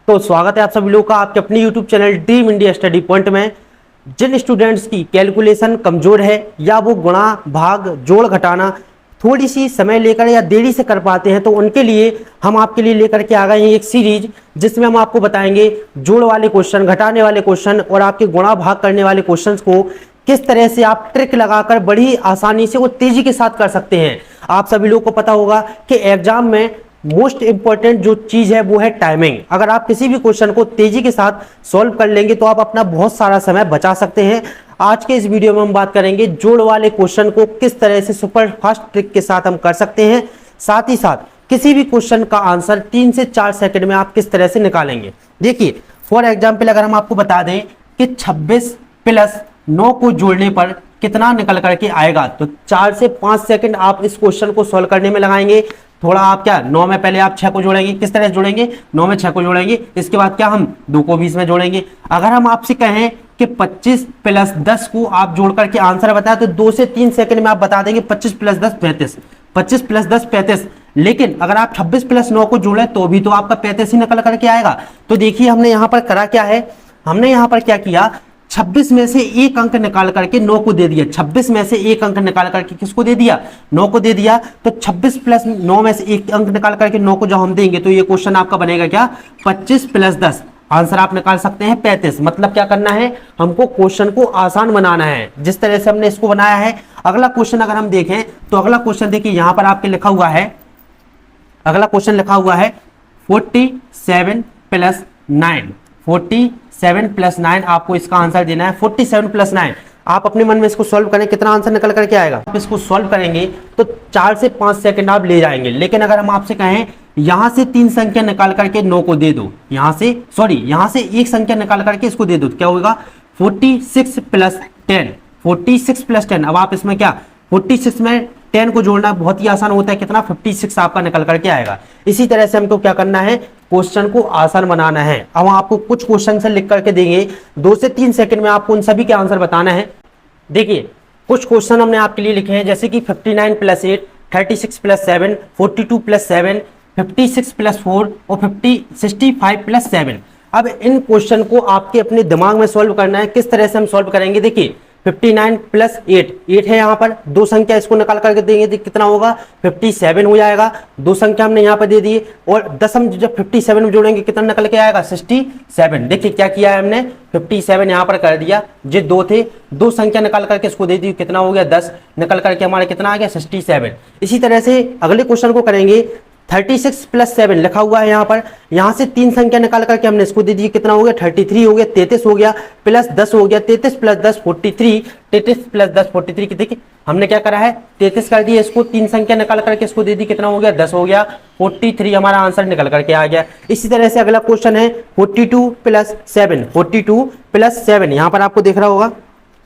तो स्वागत है आप सभी लोगों का आपके अपने YouTube channel dream India study point में। जिन स्टूडेंट्स की कैलकुलेशन कमजोर है या वो गुणा भाग जोड़ घटाना थोड़ी सी समय लेकर या देरी से कर पाते हैं, तो उनके लिए हम आपके लिए लेकर के आ गए हैं एक सीरीज जिसमें हम आपको बताएंगे जोड़ वाले क्वेश्चन, घटाने वाले क्वेश्चन और आपके गुणा भाग करने वाले क्वेश्चन को किस तरह से आप ट्रिक लगाकर बड़ी आसानी से वो तेजी के साथ कर सकते हैं। आप सभी लोगों को पता होगा कि एग्जाम में मोस्ट इंपॉर्टेंट जो चीज है वो है टाइमिंग। अगर आप किसी भी क्वेश्चन को तेजी के साथ सॉल्व कर लेंगे तो आप अपना बहुत सारा समय बचा सकते हैं। आज के इस वीडियो में हम बात करेंगे जोड़ वाले क्वेश्चन को किस तरह से सुपर फास्ट ट्रिक के साथ हम कर सकते हैं, साथ ही साथ किसी भी क्वेश्चन का आंसर 3 से 4 सेकंड में आप किस तरह से निकालेंगे। देखिए फॉर एग्जाम्पल अगर हम आपको बता दें कि 26 प्लस 9 को जोड़ने पर कितना निकल करके आएगा, तो 4 से 5 सेकंड आप इस क्वेश्चन को सॉल्व करने में लगाएंगे। थोड़ा आप क्या 9 में पहले आप 6 को जोड़ेंगे, किस तरह से जोड़ेंगे, 9 में 6 को जोड़ेंगे, इसके बाद क्या हम 2 को 20 में जोड़ेंगे। अगर हम आपसे कहें कि 25 प्लस 10 को आप जोड़ करके आंसर बताएं तो 2 से 3 सेकंड में आप बता देंगे 25 प्लस 10 35, 25 प्लस 10 35। लेकिन अगर आप 26 प्लस 9 को जोड़े तो भी तो आपका 35 ही निकल करके आएगा। तो देखिए हमने यहाँ पर करा क्या है, हमने यहाँ पर क्या किया, 26 में से एक अंक निकाल करके 9 को दे दिया। 26 में से एक अंक निकाल करके किसको दे दिया, 9 को दे दिया। तो 26 प्लस 9 में से एक अंक निकाल करके 9 को जब हम देंगे तो ये क्वेश्चन आपका बनेगा क्या, 25 प्लस 10। आंसर आप निकाल सकते हैं 35। मतलब क्या करना है, हमको क्वेश्चन को आसान बनाना है जिस तरह से हमने इसको बनाया है। अगला क्वेश्चन अगर हम देखें तो अगला क्वेश्चन देखिए यहां पर आपके लिखा हुआ है, अगला क्वेश्चन लिखा हुआ है 47 प्लस 9। 47 प्लस 9 आपको इसका आंसर देना है। 47 प्लस 9 आप अपने मन में इसको सॉल्व करें, कितना आंसर निकल करके आएगा। आप इसको सॉल्व करेंगे तो 4 से 5 सेकंड आप ले जाएंगे। लेकिन अगर हम आपसे कहें यहां से 3 संख्या निकाल करके 9 को दे दो, यहां से एक संख्या निकाल करके इसको दे दो, तो क्या होगा 46 प्लस 10। 46 प्लस 10। अब आप इसमें क्या 46 में 10 को जोड़ना बहुत ही आसान होता है, कितना 56 आपका निकल करके आएगा। इसी तरह से हमको क्या करना है, क्वेश्चन को आसान बनाना है। अब हम आपको कुछ क्वेश्चन से लिख करके देंगे, 2 से 3 सेकंड में आपको उन सभी के आंसर बताना है। देखिए कुछ क्वेश्चन हमने आपके लिए लिखे हैं जैसे कि 59 प्लस 8, 36 प्लस 7, 42 प्लस 7, 56 प्लस 4 और 65 प्लस 7। अब इन क्वेश्चन को आपके अपने दिमाग में सॉल्व करना है। किस तरह से हम सॉल्व करेंगे, देखिए 59 प्लस 8 है यहाँ पर, दो संख्या इसको निकाल करके देंगे तो कितना होगा 57 हो जाएगा। दो संख्या हमने यहाँ पर दे दी और 10 हम जब 57 में जोड़ेंगे कितना निकल के आएगा 67। देखिए क्या किया है हमने, 57 यहाँ पर कर दिया, जो 2 थे 2 संख्या निकाल करके इसको दे दी, कितना हो गया 10 निकल करके हमारे कितना आ गया 67। इसी तरह से अगले क्वेश्चन को करेंगे, 36 प्लस 7 लिखा हुआ है यहाँ पर, यहाँ से 3 संख्या निकाल करके हमने इसको दे दी, कितना हो गया 33 हो गया, 33 हो गया प्लस 10 हो गया, 33 प्लस 10 43, 33 प्लस 10 43 की देखिए हमने क्या करा है 33 कर दिया, इसको 3 संख्या निकाल करके इसको दे दी, कितना हो गया 10 हो गया, 43 हमारा आंसर निकल करके आ गया। इसी तरह से अगला क्वेश्चन है 42 प्लस 7, 42 प्लस 7 यहाँ पर आपको दिख रहा होगा,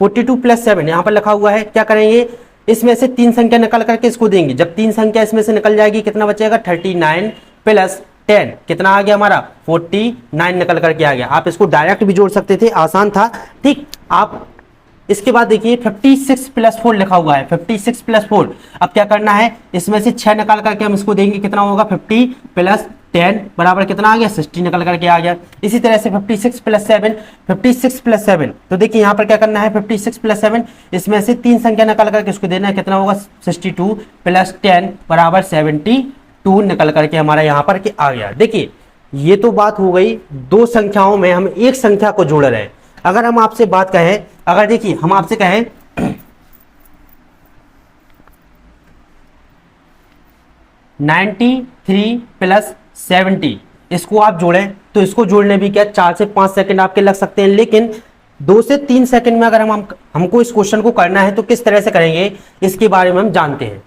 42 प्लस 7 यहाँ पर लिखा हुआ है। क्या करेंगे, इसमें से 3 संख्या निकाल करके इसको देंगे, जब 3 संख्या इसमें से निकल जाएगी कितना बचेगा 39 प्लस 10, कितना आ गया हमारा 49 निकल करके आ गया। आप इसको डायरेक्ट भी जोड़ सकते थे, आसान था, ठीक। आप इसके बाद देखिए 56 प्लस 4 लिखा हुआ है, 56 प्लस 4। अब क्या करना है, इसमें से 6 निकाल करके हम इसको देंगे, कितना होगा 50 प्लस 10 बराबर कितना आ गया 60 निकल करके आ गया। इसी तरह से 56 प्लस 7, 56 प्लस 7, तो देखिए यहाँ पर क्या करना है 56 प्लस 7, इसमें से 3 संख्या निकाल करके इसको देना है, कितना होगा 62 प्लस 10 बराबर 72 निकल करके हमारा यहाँ पर के आ गया। देखिए ये तो बात हो गई 2 संख्याओं में हम एक संख्या को जोड़ रहे हैं। अगर हम आपसे बात कहें, अगर देखिए हम आपसे कहें 93 प्लस 70 इसको आप जोड़ें तो इसको जोड़ने भी क्या 4 से 5 सेकंड आपके लग सकते हैं। लेकिन 2 से 3 सेकंड में अगर हमको इस क्वेश्चन को करना है तो किस तरह से करेंगे इसके बारे में हम जानते हैं।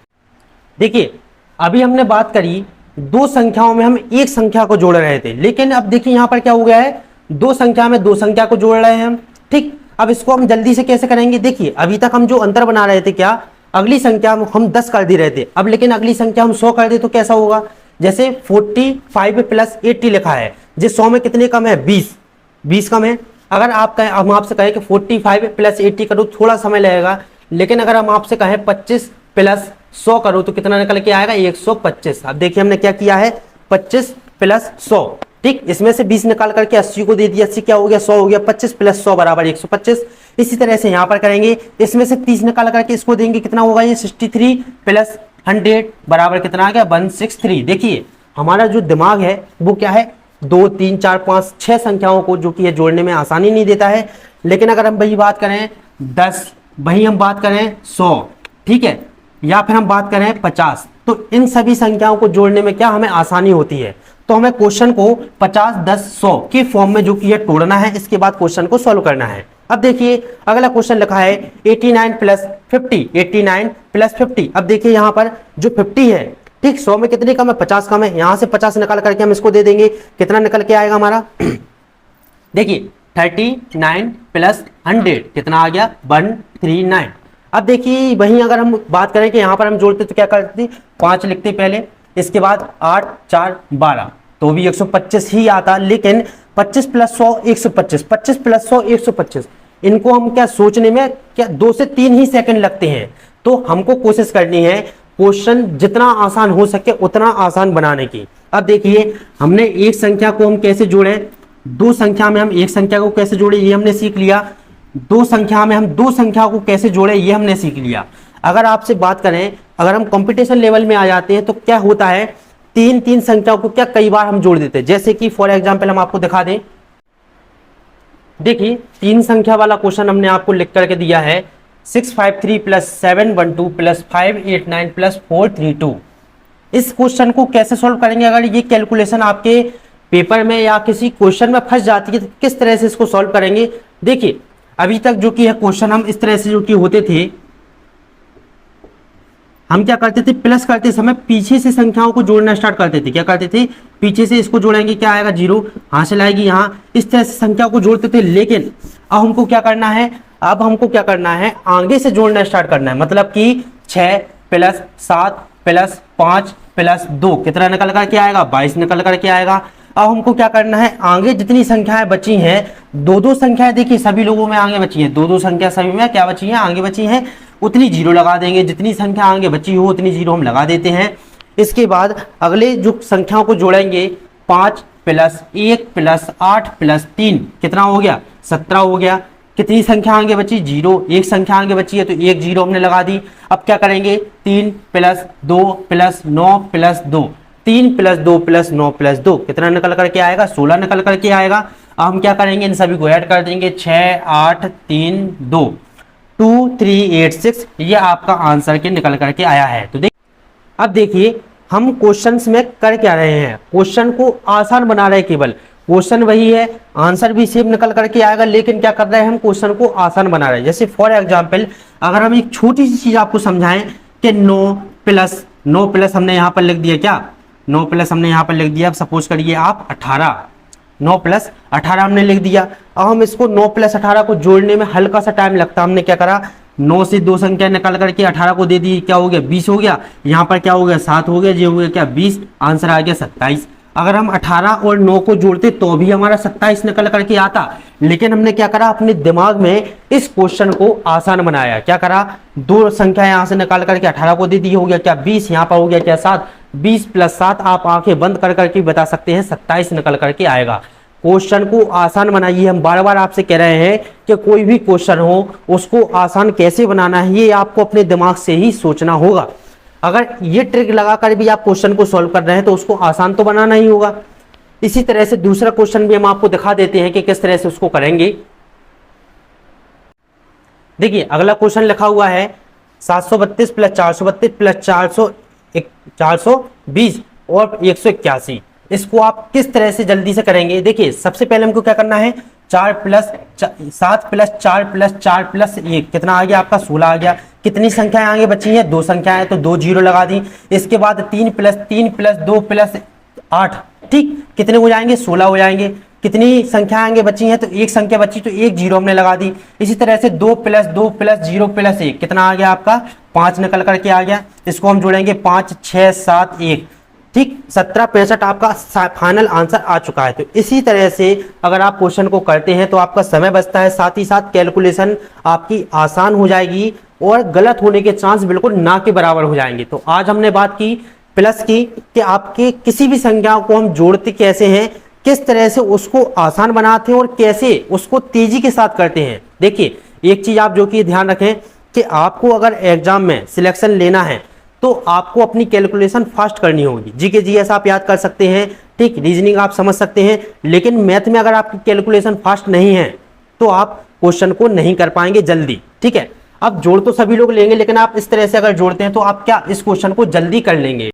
देखिए अभी हमने बात करी 2 संख्याओं में हम एक संख्या को जोड़ रहे थे, लेकिन अब देखिए यहाँ पर क्या हो गया है 2 संख्या में 2 संख्या को जोड़ रहे हैं हम, ठीक। अब इसको हम जल्दी से कैसे करेंगे, देखिए अभी तक हम जो अंतर बना रहे थे, क्या अगली संख्या हम 10 कर दे रहे थे, अब लेकिन अगली संख्या हम 100 कर दे तो कैसा होगा। जैसे 45 प्लस 80 लिखा है, जिस 100 में कितने कम है 20 कम है। अगर आप कहें, हम आपसे कहें कि 45 प्लस 80 करो थोड़ा समय लगेगा, लेकिन अगर हम आपसे कहें 25 प्लस 100 करो तो कितना निकल के आएगा 125। अब देखिए हमने क्या किया है 25 प्लस 100, ठीक, इसमें से 20 निकाल करके 80 को दे दिया, 80 क्या हो गया 100 हो गया, 25 प्लस 100 बराबर 125। इसी तरह से यहाँ पर करेंगे, इसमें से 30 निकाल करके इसको देंगे, कितना होगा ये 63 प्लस 100 बराबर कितना आ गया 163। देखिए हमारा जो दिमाग है वो क्या है 2 3 4 5 6 संख्याओं को जो कि है जोड़ने में आसानी नहीं देता है। लेकिन अगर हम वही बात करें 10, वही हम बात करें 100, ठीक है, या फिर हम बात करें 50, तो इन सभी संख्याओं को जोड़ने में क्या हमें आसानी होती है। तो हमें क्वेश्चन को 50 10 100 के फॉर्म में जो कि है तोड़ना है, इसके बाद क्वेश्चन को सॉल्व करना है। अब देखिए अगला क्वेश्चन लिखा है 89 प्लस 50, 89 प्लस 50। अब देखिए यहाँ पर जो 50 है, ठीक, 100 में कितने कम है 50 कम है, यहां से 50 निकाल करके हम इसको दे देंगे, कितना निकल के आएगा हमारा देखिए 39 प्लस 100 कितना आ गया 139। अब देखिए वहीं अगर हम बात करें कि यहाँ पर हम जोड़ते तो क्या करते, 5 लिखते पहले, इसके बाद 8 4 12, तो भी 125 ही आता। लेकिन 25 प्लस 100 125, 25 प्लस 100 125, इनको हम क्या सोचने में क्या 2 से 3 ही सेकंड लगते हैं। तो हमको कोशिश करनी है क्वेश्चन जितना आसान हो सके उतना आसान बनाने की। अब देखिए हमने एक संख्या को हम कैसे जोड़े, दो संख्या में हम एक संख्या को कैसे जोड़े ये हमने सीख लिया, दो संख्या में हम दो संख्या को कैसे जोड़े ये हमने सीख लिया। अगर आपसे बात करें, अगर हम कंपटीशन लेवल में आ जाते हैं तो क्या होता है, 3 संख्याओं को क्या कई बार हम जोड़ देते हैं। जैसे कि फॉर एग्जांपल हम आपको दिखा दें, देखिए 3 संख्या वाला क्वेश्चन हमने आपको लिख करके दिया है 653 प्लस 712 प्लस 589 प्लस 432। इस क्वेश्चन को कैसे सॉल्व करेंगे, अगर ये कैलकुलेशन आपके पेपर में या किसी क्वेश्चन में फंस जाती है तो किस तरह से इसको सॉल्व करेंगे। देखिए अभी तक जो कि है क्वेश्चन हम इस तरह से जो कि होते थे, हम क्या करते थे, प्लस करते समय पीछे से संख्याओं को जोड़ना स्टार्ट करते थे। क्या करते थे, पीछे से इसको जोड़ेंगे, क्या आएगा 0, हासिल आएगी यहाँ, इस तरह से संख्या को जोड़ते थे। लेकिन अब हमको क्या करना है, अब हमको क्या करना है, आगे से जोड़ना स्टार्ट करना है। मतलब कि 6 प्लस 7 प्लस 5 प्लस 2 कितना निकल करके आएगा 22 निकल करके आएगा। अब हमको क्या करना है, आगे जितनी संख्याएं बची हैं, 2 संख्याएं देखिए सभी लोगों में आगे बची हैं, 2 संख्या सभी में क्या बची हैं, आगे बची हैं, उतनी 0 लगा देंगे। जितनी संख्या आगे बची हो उतनी 0 हम लगा देते हैं। इसके बाद अगले जो संख्याओं को जोड़ेंगे, 5 प्लस 1 प्लस 8 प्लस 3 कितना हो गया 17 हो गया। कितनी संख्या आगे बची 0, एक संख्या आगे बची है तो एक 0 हमने लगा दी। अब क्या करेंगे, 3 plus 2 plus 9 plus 2, 3 plus 2 plus 9 plus 2 कितना निकल करके आएगा 16 निकल करके आएगा। अब हम क्या करेंगे, इन सभी को ऐड कर देंगे, 6 8 3 2 2 3 8 6, ये आपका आंसर के निकल करके आया है। तो अब देखिए हम क्वेश्चंस में कर क्या रहे हैं, क्वेश्चन को आसान बना रहे हैं। केवल क्वेश्चन वही है, आंसर भी सेम निकल करके आएगा, लेकिन क्या कर रहे हैं हम क्वेश्चन को आसान बना रहे हैं। जैसे फॉर एग्जांपल अगर हम एक छोटी सी चीज आपको समझाएं कि 9 प्लस हमने यहाँ पर लिख दिया, क्या 9 प्लस हमने यहाँ पर लिख दिया, अब सपोज करिए आप 18, 9 प्लस 18 हमने लिख दिया। अब हम इसको 9 प्लस 18 को जोड़ने में हल्का सा टाइम लगता है। हमने क्या करा, 9 से 2 संख्या निकाल करके 18 को दे दी, क्या हो गया 20 हो गया। यहाँ पर क्या हो गया 7 हो गया, ये हो गया क्या 20, आंसर आ गया 27। अगर हम 18 और 9 को जोड़ते तो भी हमारा 27 निकल करके आता। लेकिन हमने क्या करा, अपने दिमाग में इस क्वेश्चन को आसान बनाया। क्या करा, 2 संख्या यहाँ से निकाल करके 18 को दे दी, हो गया क्या 20, यहाँ पर हो गया क्या 7, 20 प्लस 7 आप आंखें बंद कर करके बता सकते हैं 27 निकल करके आएगा। क्वेश्चन को आसान बनाइए। हम बार बार आपसे कह रहे हैं कि कोई भी क्वेश्चन हो उसको आसान कैसे बनाना है, ये आपको अपने दिमाग से ही सोचना होगा। अगर ये ट्रिक लगाकर भी आप क्वेश्चन को सॉल्व कर रहे हैं तो उसको आसान तो बनाना ही होगा। इसी तरह से दूसरा क्वेश्चन भी हम आपको दिखा देते हैं कि किस तरह से उसको करेंगे। देखिए अगला क्वेश्चन लिखा हुआ है 732 प्लस 432 प्लस 420 और 181। इसको आप किस तरह से जल्दी से करेंगे। देखिए सबसे पहले हमको क्या करना है, 7 प्लस 4 प्लस 4 प्लस 1 कितना आ गया आपका 16 आ गया। कितनी संख्याएं आगे बची हैं, 2 संख्याएं, तो 2 0 लगा दी। इसके बाद 3 प्लस 2 प्लस 8, ठीक, कितने हो जाएंगे 16 हो जाएंगे। कितनी संख्या आगे बची हैं, तो एक संख्या बची तो एक 0 हमने लगा दी। इसी तरह से 2 प्लस 0 प्लस 1 कितना आ गया आपका 5 निकल करके आ गया। इसको हम जोड़ेंगे 5 6 7 1, ठीक, 17 65 आपका फाइनल आंसर आ चुका है। तो इसी तरह से अगर आप क्वेश्चन को करते हैं तो आपका समय बचता है, साथ ही साथ कैलकुलेशन आपकी आसान हो जाएगी और गलत होने के चांस बिल्कुल ना के बराबर हो जाएंगे। तो आज हमने बात की प्लस की कि आपके किसी भी संख्याओं को हम जोड़ते कैसे हैं, किस तरह से उसको आसान बनाते हैं और कैसे उसको तेजी के साथ करते हैं। देखिए, एक चीज आप जो कि ध्यान रखें कि आपको अगर एग्जाम में सिलेक्शन लेना है तो आपको अपनी कैलकुलेशन फास्ट करनी होगी। जीके जीएस आप याद कर सकते हैं, ठीक, रीजनिंग आप समझ सकते हैं, लेकिन मैथ में अगर आपकी कैलकुलेशन फास्ट नहीं है तो आप क्वेश्चन को नहीं कर पाएंगे जल्दी, ठीक है। अब जोड़ तो सभी लोग लेंगे, लेकिन आप इस तरह से अगर जोड़ते हैं तो आप क्या इस क्वेश्चन को जल्दी कर लेंगे।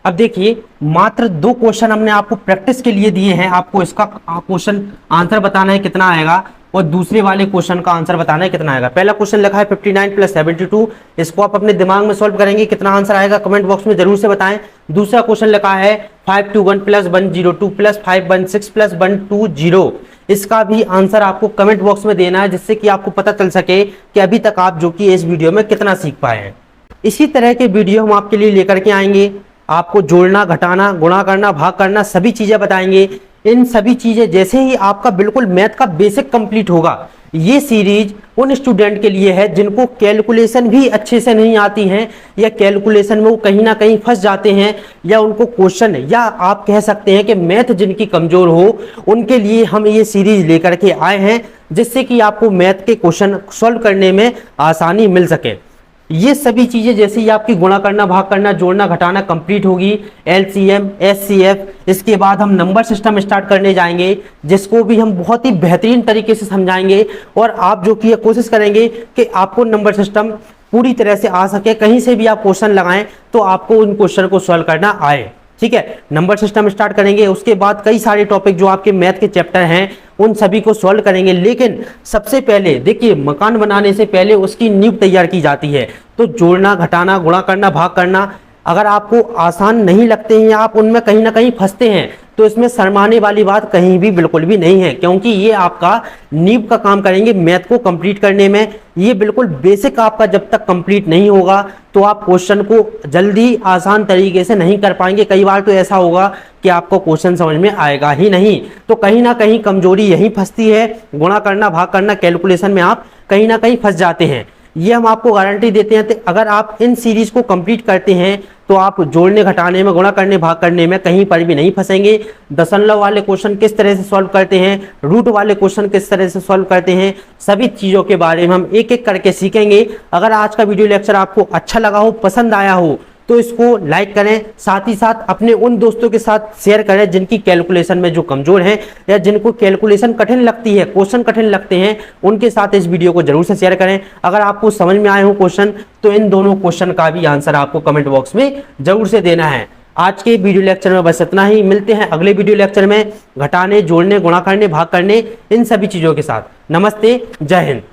अब देखिए, मात्र 2 क्वेश्चन हमने आपको प्रैक्टिस के लिए दिए हैं। आपको इसका क्वेश्चन आंसर बताना है कितना आएगा और दूसरे वाले क्वेश्चन का आंसर बताना है कितना आएगा। पहला क्वेश्चन लिखा है 59 + 72, इसको आप अपने दिमाग में सॉल्व करेंगे, कितना आंसर आएगा कमेंट बॉक्स में जरूर से बताएं। दूसरा क्वेश्चन लिखा है 521 + 102 + 516 + 120, इसका भी आंसर आपको कमेंट बॉक्स में देना है, जिससे कि आपको पता चल सके कि अभी तक आप जो कि इस वीडियो में कितना सीख पाए हैं। इसी तरह के वीडियो हम आपके लिए लेकर के आएंगे। आपको जोड़ना, घटाना, गुणा करना, भाग करना सभी चीजें बताएंगे। इन सभी चीजें जैसे ही आपका बिल्कुल मैथ का बेसिक कंप्लीट होगा, ये सीरीज उन स्टूडेंट के लिए है जिनको कैलकुलेशन भी अच्छे से नहीं आती हैं, या कैलकुलेशन में वो कहीं ना कहीं फंस जाते हैं, या उनको क्वेश्चन, या आप कह सकते हैं कि मैथ जिनकी कमजोर हो, उनके लिए हम ये सीरीज लेकर के आए हैं, जिससे कि आपको मैथ के क्वेश्चन सॉल्व करने में आसानी मिल सके। ये सभी चीजें जैसे ही आपकी गुणा करना, भाग करना, जोड़ना, घटाना कंप्लीट होगी, एलसीएम, एचसीएफ, इसके बाद हम नंबर सिस्टम स्टार्ट करने जाएंगे, जिसको भी हम बहुत ही बेहतरीन तरीके से समझाएंगे, और आप जो कि कोशिश करेंगे कि आपको नंबर सिस्टम पूरी तरह से आ सके। कहीं से भी आप क्वेश्चन लगाएं तो आपको उन क्वेश्चन को सॉल्व करना आए, ठीक है। नंबर सिस्टम स्टार्ट करेंगे, उसके बाद कई सारे टॉपिक जो आपके मैथ के चैप्टर हैं उन सभी को सॉल्व करेंगे। लेकिन सबसे पहले देखिए, मकान बनाने से पहले उसकी नींव तैयार की जाती है। तो जोड़ना, घटाना, गुणा करना, भाग करना अगर आपको आसान नहीं लगते हैं या आप उनमें कहीं ना कहीं फंसते हैं, तो इसमें शर्माने वाली बात कहीं भी बिल्कुल भी नहीं है, क्योंकि ये आपका नींव का काम करेंगे मैथ को कंप्लीट करने में। ये बिल्कुल बेसिक आपका जब तक कंप्लीट नहीं होगा तो आप क्वेश्चन को जल्दी आसान तरीके से नहीं कर पाएंगे। कई बार तो ऐसा होगा कि आपको क्वेश्चन समझ में आएगा ही नहीं। तो कहीं ना कहीं कमजोरी यही फंसती है, गुणा करना, भाग करना, कैलकुलेशन में आप कहीं ना कहीं फंस जाते हैं। ये हम आपको गारंटी देते हैं। तो अगर आप इन सीरीज को कंप्लीट करते हैं तो आप जोड़ने, घटाने में, गुणा करने, भाग करने में कहीं पर भी नहीं फंसेंगे। दशमलव वाले क्वेश्चन किस तरह से सॉल्व करते हैं, रूट वाले क्वेश्चन किस तरह से सॉल्व करते हैं, सभी चीजों के बारे में हम एक एक करके सीखेंगे। अगर आज का वीडियो लेक्चर आपको अच्छा लगा हो, पसंद आया हो, तो इसको लाइक करें, साथ ही साथ अपने उन दोस्तों के साथ शेयर करें जिनकी कैलकुलेशन में जो कमजोर हैं या जिनको कैलकुलेशन कठिन लगती है, क्वेश्चन कठिन लगते हैं, उनके साथ इस वीडियो को जरूर से शेयर करें। अगर आपको समझ में आए हो क्वेश्चन, तो इन दोनों क्वेश्चन का भी आंसर आपको कमेंट बॉक्स में जरूर से देना है। आज के वीडियो लेक्चर में बस इतना ही। मिलते हैं अगले वीडियो लेक्चर में घटाने, जोड़ने, गुणा करने, भाग करने, इन सभी चीजों के साथ। नमस्ते, जय हिंद।